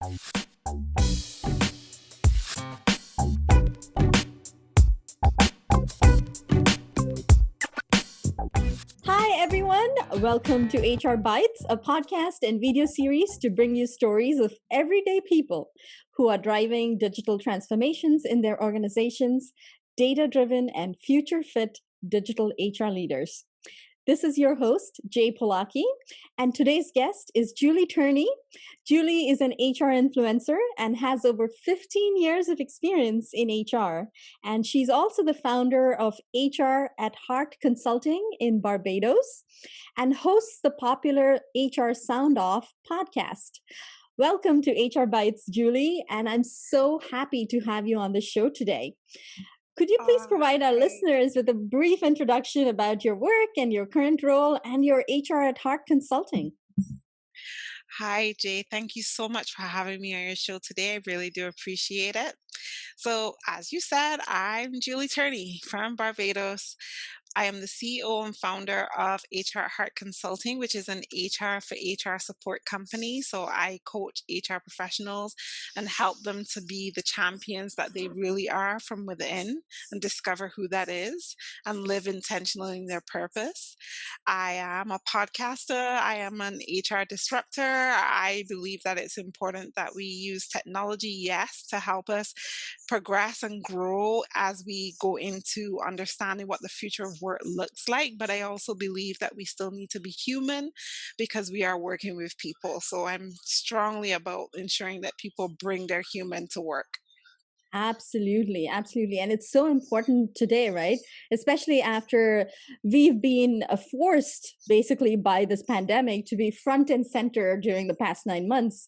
Hi, everyone. Welcome to HR Bytes, a podcast and video series to bring you stories of everyday people who are driving digital transformations in their organizations, data driven and future fit digital HR leaders. This is your host, Jay Polaki, and today's guest is Julie Turney. Julie is an HR influencer and has over 15 years of experience in HR. And she's also the founder of HR at Heart Consulting in Barbados and hosts the popular HR Sound Off podcast. Welcome to HR Bytes, Julie, and I'm so happy to have you on the show today. Could you please provide our listeners with a brief introduction about your work and your current role and your HR at Heart Consulting? Hi, Jay. Thank you so much for having me on your show today. I really do appreciate it. So, as you said, I'm Julie Turney from Barbados. I am the CEO and founder of HR Heart Consulting, which is an HR for HR support company. So I coach HR professionals and help them to be the champions that they really are from within and discover who that is and live intentionally in their purpose. I am a podcaster. I am an HR disruptor. I believe that it's important that we use technology, yes, to help us progress and grow as we go into understanding what the future of work looks like. But I also believe that we still need to be human because we are working with people. So I'm strongly about ensuring that people bring their human to work. Absolutely, absolutely. And it's so important today, right? Especially after we've been forced basically by this pandemic to be front and center during the past 9 months,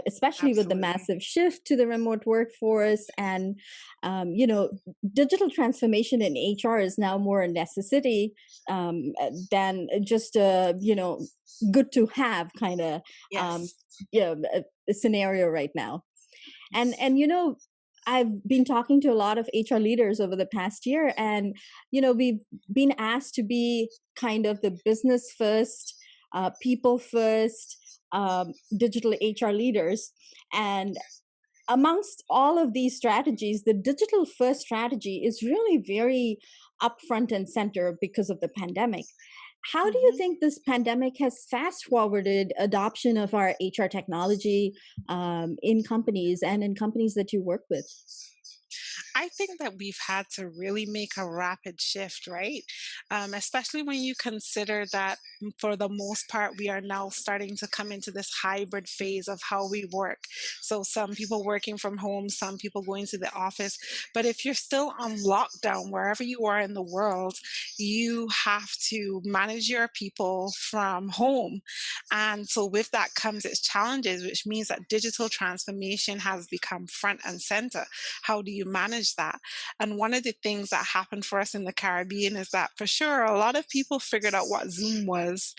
especially with the Absolutely. massive shift to the remote workforce. And, digital transformation in HR is now more a necessity than just good to have kind of um, Yes. a scenario right now. And I've been talking to a lot of HR leaders over the past year, and we've been asked to be kind of the business first, people first, digital HR leaders. And amongst all of these strategies, the digital first strategy is really very upfront and center because of the pandemic. How do you Mhm. think this pandemic has fast forwarded adoption of our HR technology in companies and in companies that you work with? I think that we've had to really make a rapid shift, right? Especially when you consider that for the most part, we are now starting to come into this hybrid phase of how we work. So, some people working from home, some people going to the office. But if you're still on lockdown, wherever you are in the world, you have to manage your people from home. And so, with that comes its challenges, which means that digital transformation has become front and center. How do you manage that? And one of the things that happened for us in the Caribbean is that for sure a lot of people figured out what Zoom was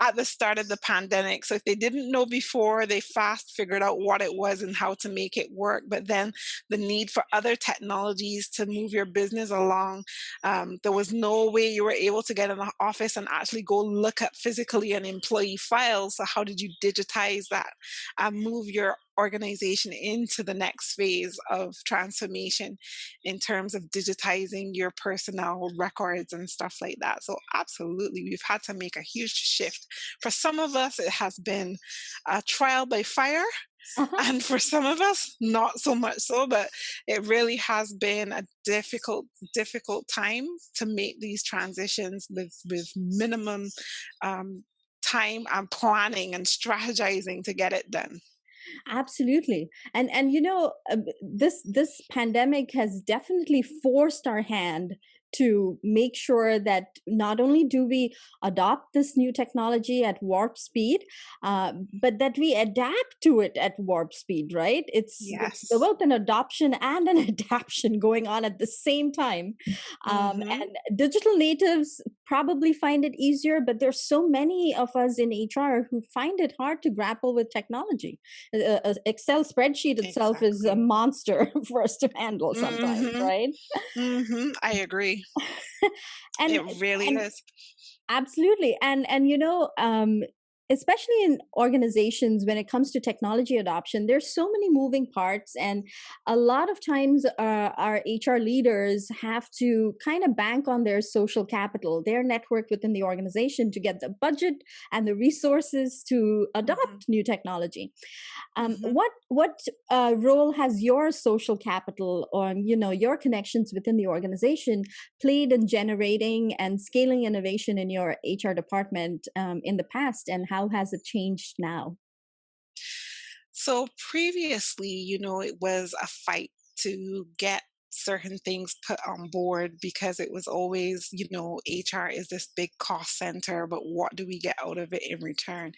at the start of the pandemic. So if they didn't know before, they fast figured out what it was and how to make it work. But then the need for other technologies to move your business along, there was no way you were able to get in the office and actually go look at physically an employee file. So how did you digitize that and move your organization into the next phase of transformation in terms of digitizing your personnel records and stuff like that. So, absolutely, we've had to make a huge shift. For some of us, it has been a trial by fire. Uh-huh. And for some of us, not so much so, but it really has been a difficult time to make these transitions with minimum time and planning and strategizing to get it done. Absolutely. This pandemic has definitely forced our hand to make sure that not only do we adopt this new technology at warp speed, but that we adapt to it at warp speed, right? It's Yes. both an adoption and an adaptation going on at the same time. Hmm. And digital natives probably find it easier, but there's so many of us in HR who find it hard to grapple with technology. Excel spreadsheet itself is a Exactly. monster for us to handle sometimes, Mhm. right? Mhm. I agree. and It really and is. absolutely, and especially in organizations when it comes to technology adoption, there's so many moving parts, and a lot of times our HR leaders have to kind of bank on their social capital, their network within the organization, to get the budget and the resources to Mhm, adopt new technology. mhm. What role has your social capital, or your connections within the organization, played in generating and scaling innovation in your HR department in the past, and how has it changed now? So previously, it was a fight to get certain things put on board because it was always, HR is this big cost center, but what do we get out of it in return?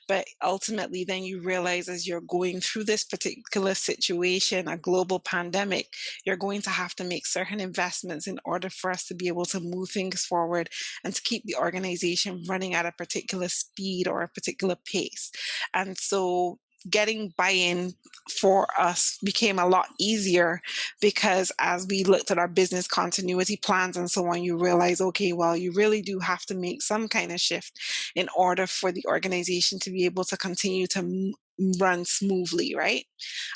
But ultimately, then you realize as you're going through this particular situation, a global pandemic, you're going to have to make certain investments in order for us to be able to move things forward and to keep the organization running at a particular speed or a particular pace. And so getting buy-in for us became a lot easier because as we looked at our business continuity plans and so on, you realize, okay, well, you really do have to make some kind of shift in order for the organization to be able to continue to run smoothly, right?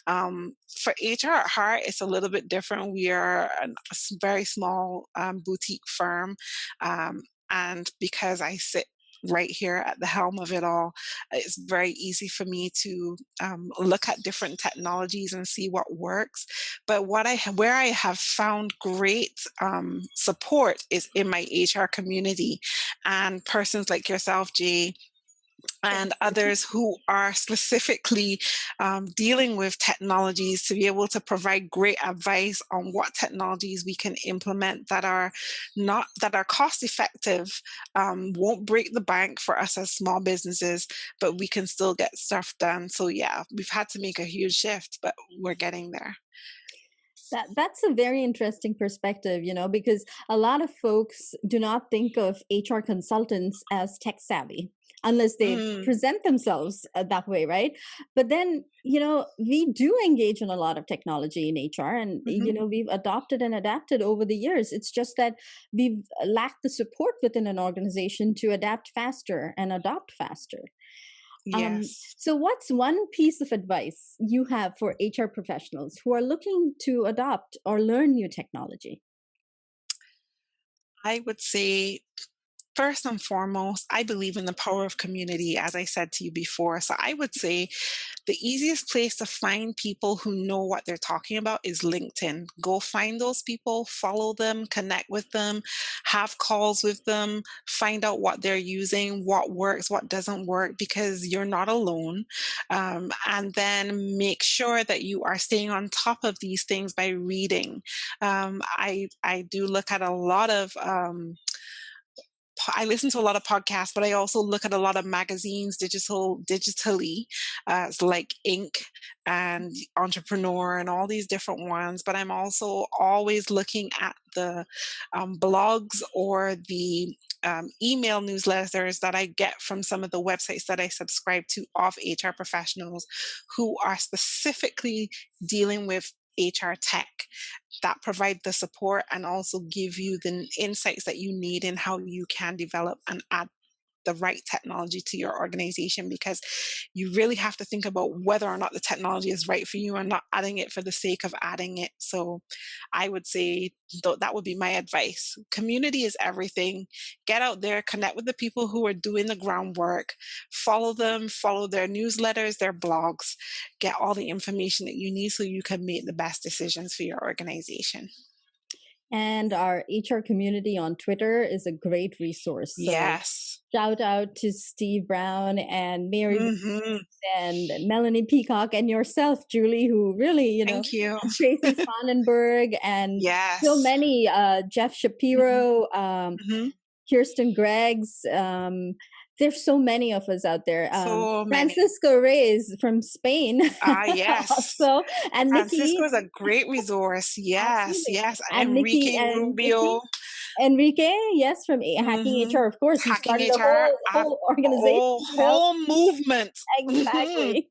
For HR at Heart, it's a little bit different. We are a very small boutique firm. Um, and because I sit right here at the helm of it all, it's very easy for me to look at different technologies and see what works. But where I have found great support is in my HR community and persons like yourself, Jay, Thank and you. others who are specifically dealing with technologies to be able to provide great advice on what technologies we can implement that are not that are cost effective, won't break the bank for us as small businesses, but we can still get stuff done. So yeah, we've had to make a huge shift, but we're getting there. That's a very interesting perspective, because a lot of folks do not think of HR consultants as tech savvy unless they Mm, present themselves that way, right? But then, we do engage in a lot of technology in HR, and mhm. we've adopted and adapted over the years. It's just that we've lacked the support within an organization to adapt faster and adopt faster. Yes. So, what's one piece of advice you have for HR professionals who are looking to adopt or learn new technology? I would say first and foremost, I believe in the power of community, as I said to you before. So I would say the easiest place to find people who know what they're talking about is LinkedIn. Go find those people, follow them, connect with them, have calls with them, find out what they're using, what works, what doesn't work, because you're not alone. And then make sure that you are staying on top of these things by reading. I do look at a lot of I listen to a lot of podcasts, but I also look at a lot of magazines, digitally, it's like Inc. and Entrepreneur and all these different ones. But I'm also always looking at the blogs or the email newsletters that I get from some of the websites that I subscribe to of HR professionals who are specifically dealing with HR tech that provide the support and also give you the insights that you need in how you can develop and add the right technology to your organization because you really have to think about whether or not the technology is right for you and not adding it for the sake of adding it. So I would say that would be my advice. Community is everything. Get out there, connect with the people who are doing the groundwork, follow them, follow their newsletters, their blogs, get all the information that you need so you can make the best decisions for your organization. And our HR community on Twitter is a great resource. So, Yes. shout out to Steve Brown and Mary Hmm. and Melanie Peacock and yourself, Julie, who really, Thank you. and Tracy Sonnenberg and so Yes. many, Jeff Hmm. Shapiro, Hmm. Kirsten Greggs. There's so many of us out there. So many. Francisco Reyes from Spain, Ah, yes. also, and Francisco Nikki, is a great resource. Yes, absolutely, yes. and Nikki Enrique and Nikki. Rubio. Enrique, yes, from Hacking Mhm. HR. Of course, he Hacking started a HR, whole organization oh, to help. whole movement. Mhm. Exactly.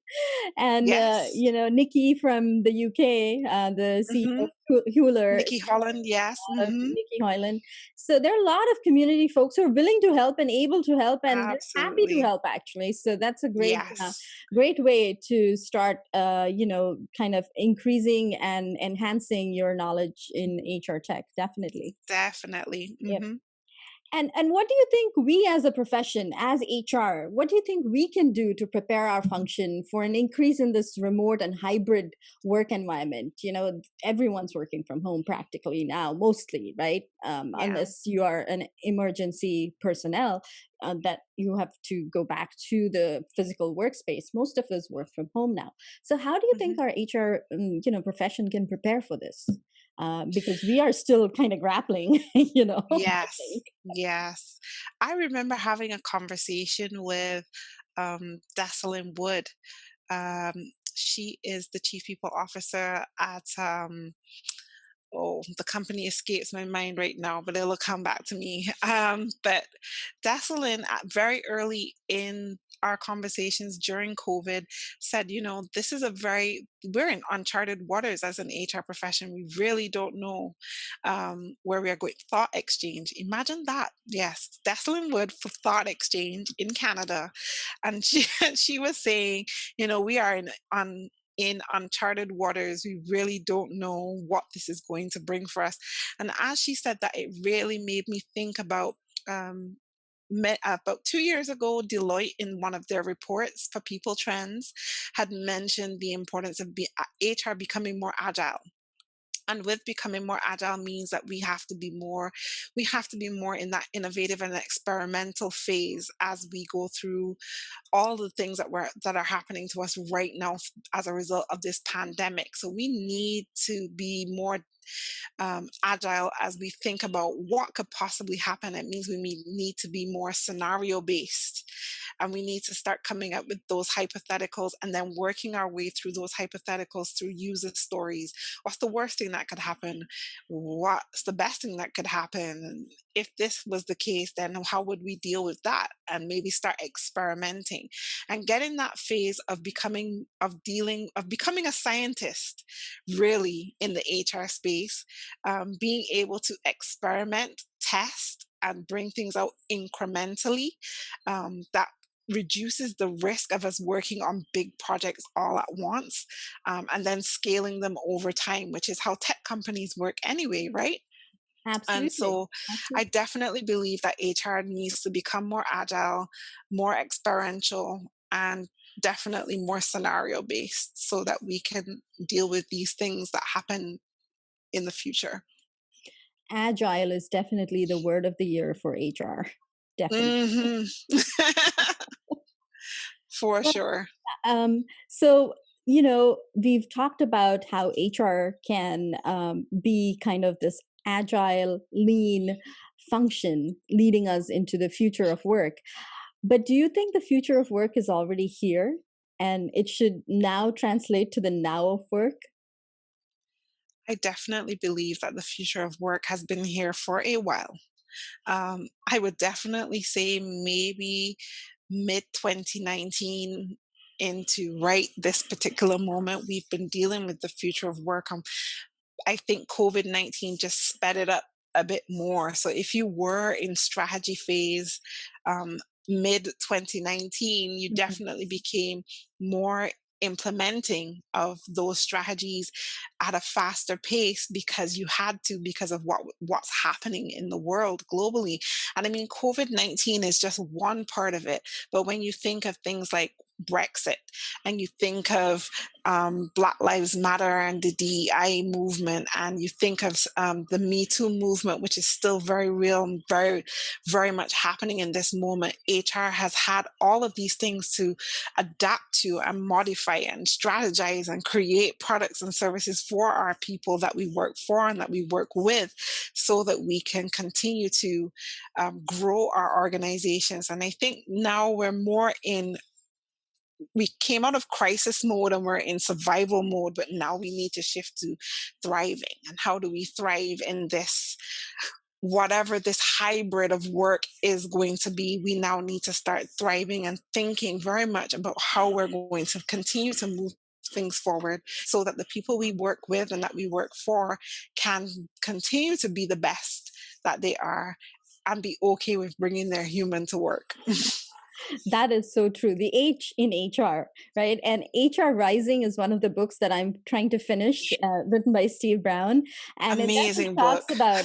And, Yes. Nikki from the UK, the CEO Mhm. of Hewler, Nikki Holland, yes. Mhm. Nikki Hoyland. So there are a lot of community folks who are willing to help and able to help, and they're happy to Absolutely. help actually. So that's a Yes. great way to start, kind of increasing and enhancing your knowledge in HR tech. Definitely. Definitely. Yep. Mhm. And what do you think we as a profession, as HR, what do you think we can do to prepare our function for an increase in this remote and hybrid work environment? Everyone's working from home practically now, mostly, right? Yeah. Unless you are an emergency personnel that you have to go back to the physical workspace. Most of us work from home now. So how do you think Mhm. our HR, profession can prepare for this? Because we are still kind of grappling, I Yes. think. Yes. I remember having a conversation with Desalin Wood. Um, she is the chief people officer at oh, the company escapes my mind right now, but it'll come back to me. But Desalin, very early in our conversations during COVID, said, this is we're in uncharted waters as an HR profession. We really don't know where we are going. Thought exchange. Imagine that. Yes, Desalin Wood for Thought Exchange in Canada. And she, she was saying, we are in uncharted waters. We really don't know what this is going to bring for us. And as she said that, it really made me think about um, about 2 years ago, Deloitte, in one of their reports for People Trends, had mentioned the importance of HR becoming more agile. And with becoming more agile means that we have to be more in that innovative and experimental phase as we go through all the things that are happening to us right now as a result of this pandemic. So we need to be more agile as we think about what could possibly happen. It means we need to be more scenario based, and we need to start coming up with those hypotheticals and then working our way through those hypotheticals through user stories. What's the worst thing that could happen? What's the best thing that could happen? If this was the case, then how would we deal with that? And maybe start experimenting and get in that phase of becoming a scientist, really, in the HR space, being able to experiment, test, and bring things out incrementally, that reduces the risk of us working on big projects all at once, and then scaling them over time, which is how tech companies work anyway, right? And Absolutely. so I Absolutely. definitely believe that HR needs to become more agile, more experiential, and definitely more scenario based so that we can deal with these things that happen in the future. Agile is definitely the word of the year for HR. Definitely. Mhm. For sure. So, we've talked about how HR can be kind of this agile, lean function leading us into the future of work. But do you think the future of work is already here and it should now translate to the now of work? I definitely believe that the future of work has been here for a while. I would definitely say maybe mid 2019 into right this particular moment, we've been dealing with the future of work. I think COVID-19 just sped it up a bit more. So if you were in strategy phase mid 2019, you Mhm. definitely became more implementing of those strategies at a faster pace because you had to, because of what's happening in the world globally. And I mean, COVID-19 is just one part of it, but when you think of things like Brexit, and you think of Black Lives Matter and the DEI movement, and you think of the Me Too movement, which is still very real and very, very much happening in this moment. HR has had all of these things to adapt to and modify and strategize and create products and services for our people that we work for and that we work with so that we can continue to grow our organizations. And I think now we came out of crisis mode and we're in survival mode, but now we need to shift to thriving. And how do we thrive in this whatever this hybrid of work is going to be, we now need to start thriving and thinking very much about how we're going to continue to move things forward so that the people we work with and that we work for can continue to be the best that they are and be okay with bringing their human to work. That is so true. The H in HR, right? And HR Rising is one of the books that I'm trying to finish, written by Steve Brown. And in that, he Amazing talks book. about,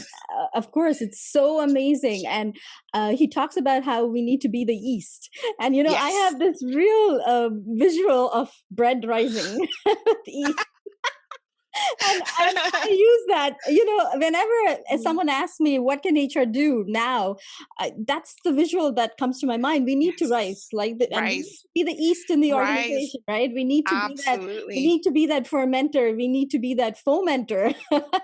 of course, it's so amazing. And he talks about how we need to be the East. And, I Yes. have this real visual of bread rising with East. And I use that, whenever Mhm. someone asks me what can HR do now, that's the visual that comes to my mind. We need to rise, Yes. and we need Rise. to be the East in the Rise. organization, right? We need to be that. We Absolutely. need to be that fermenter. We need to be that fomenter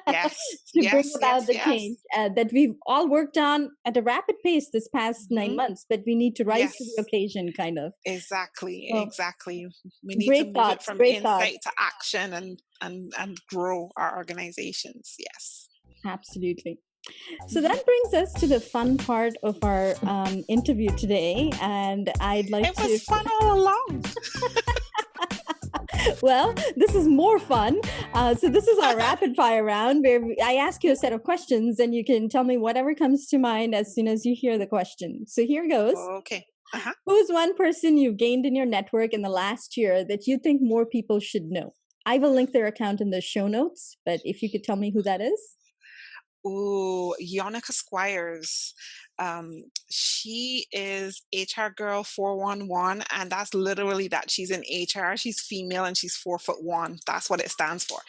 Yes. to bring Yes. about Yes. the Yes. change that we've all worked on at a rapid pace this past nine Hmm. months. But we need to rise to the Yes. occasion, kind of. Exactly. So Exactly. We need to great move it thoughts, from great thoughts. insight to action and grow our organizations. Yes. Absolutely. So Mhm. that brings us to the fun part of our interview today. And I'd like It was to, fun all along. well, this is more fun. So, this is our rapid fire round where I ask you a set of questions and you can tell me whatever comes to mind as soon as you hear the question. So, here goes. Okay. Uh-huh. Who's one person you've gained in your network in the last year that you think more people should know? I will link their account in the show notes, but if you could tell me who that is. Ooh, Yannicka Squires. She is HR Girl 411, and that's literally that. She's in HR. She's female and she's 4'1". That's what it stands for.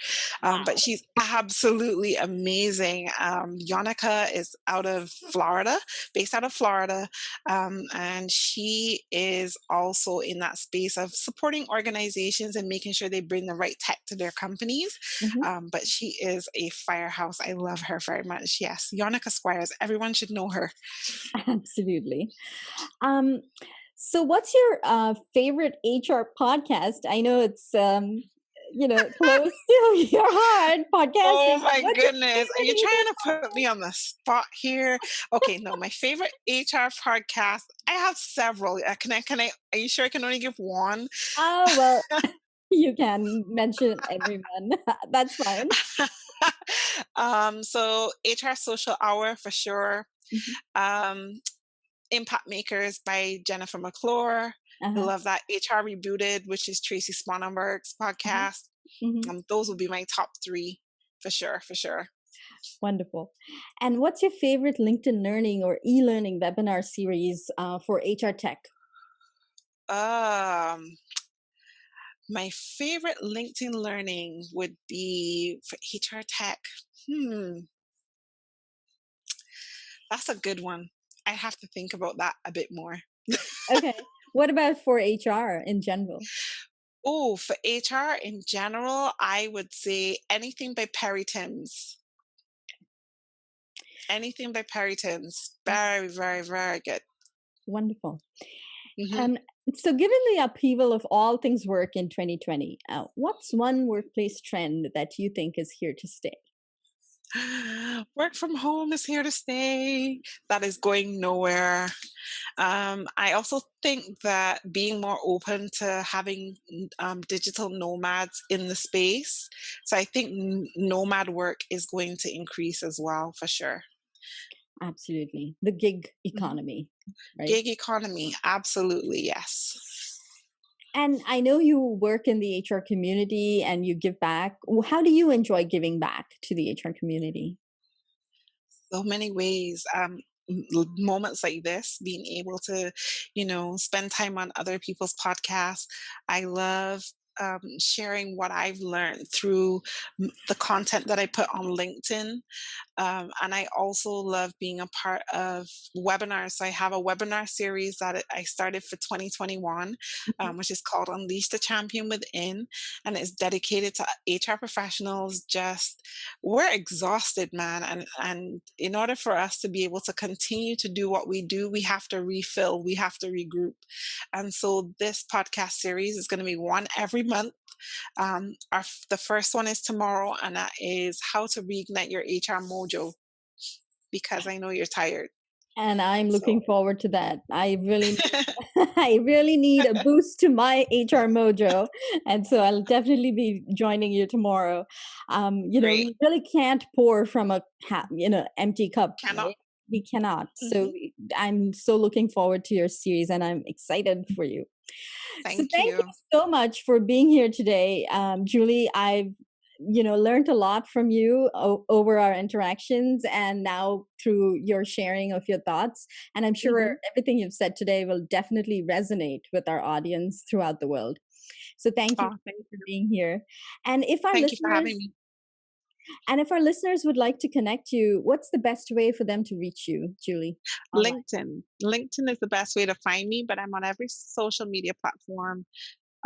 But Wow. she's absolutely amazing. Yannicka is out of Florida, based out of Florida, and she is also in that space of supporting organizations and making sure they bring the right tech to their companies. Mhm. But she is a firehouse. I love her very much. Yes, Yannicka Squires. Everyone should know her. Absolutely. Um, so, what's your favorite HR podcast? I know it's close to your heart, Oh podcasting. But my what's your goodness. Are favorite you trying to HR put me podcast? on the spot here? Okay, no, my favorite HR podcast. I have several. Are you sure I can only give one? Oh well, you can mention everyone. That's fine. So HR Social Hour for sure. Mhm. Um, Impact Makers by Jennifer McClure. I Uh-huh, love that. HR Rebooted, which is Tracy Sponenberg's uh-huh. podcast. Hmm. Those would be my top three for sure, for sure. Wonderful. And what's your favorite LinkedIn Learning or e-learning webinar series for HR tech? Um, my favorite LinkedIn learning would be for HR tech. Hmm, that's a good one. I have to think about that a bit more. Okay. What about for HR in general? Oh, for HR in general, I would say anything by Perry Timms. Anything by Perry Timms. Very, very, very good. Wonderful. Mhm. And so, given the upheaval of all things work in 2020, what's one workplace trend that you think is here to stay? Work from home is here to stay. That is going nowhere. I also think that being more open to having digital nomads in the space. So I think nomad work is going to increase as well, for sure. Absolutely. The gig Mhm. economy, right? Gig economy, absolutely, yes. And I know you work in the HR community and you give back. How do you enjoy giving back to the HR community? So many ways. Moments like this, being able to, spend time on other people's podcasts. I love sharing what I've learned through the content that I put on LinkedIn. And I also love being a part of webinars. So I have a webinar series that I started for 2021, Mhm. which is called Unleash the Champion Within. And it's dedicated to HR professionals. Just, we're exhausted, man. And in order for us to be able to continue to do what we do, we have to refill, we have to regroup. And so this podcast series is going to be one every month. The first one is tomorrow, and that is how to reignite your HR mojo. because I know you're tired. And I'm So looking forward to that. I really I really need a boost to my HR mojo, and so I'll definitely be joining you tomorrow. great. We really can't pour from a empty cup, Cannot. right? We cannot. So Hmm. I'm so looking forward to your series, and I'm excited for you. So Thank thank you you. so much for being here today, Julie. I've learned a lot from you over our interactions, and now through your sharing of your thoughts. And I'm sure Hmm. everything you've said today will definitely resonate with our audience throughout the world. So thank you Oh, thank for you. being here. And Thank you for having me. if our listeners would like to connect you, what's the best way for them to reach you, Julie? Online. LinkedIn. LinkedIn is the best way to find me, but I'm on every social media platform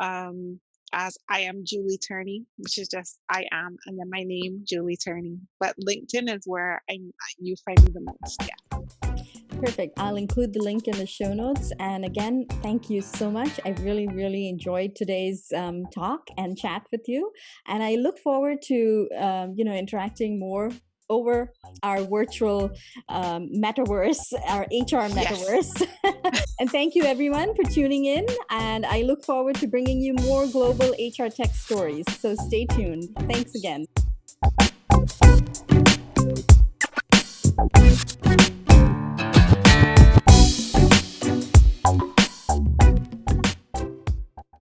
um, as I am Julie Turney, which is just I am, and then my name, Julie Turney. But LinkedIn is where you find me the most. Yeah. Perfect. I'll include the link in the show notes. And again, thank you so much. I really, really enjoyed today's talk and chat with you. And I look forward to, interacting more over our virtual metaverse, our HR Yes. metaverse. And thank you, everyone, for tuning in. And I look forward to bringing you more global HR tech stories. So stay tuned. Thanks again.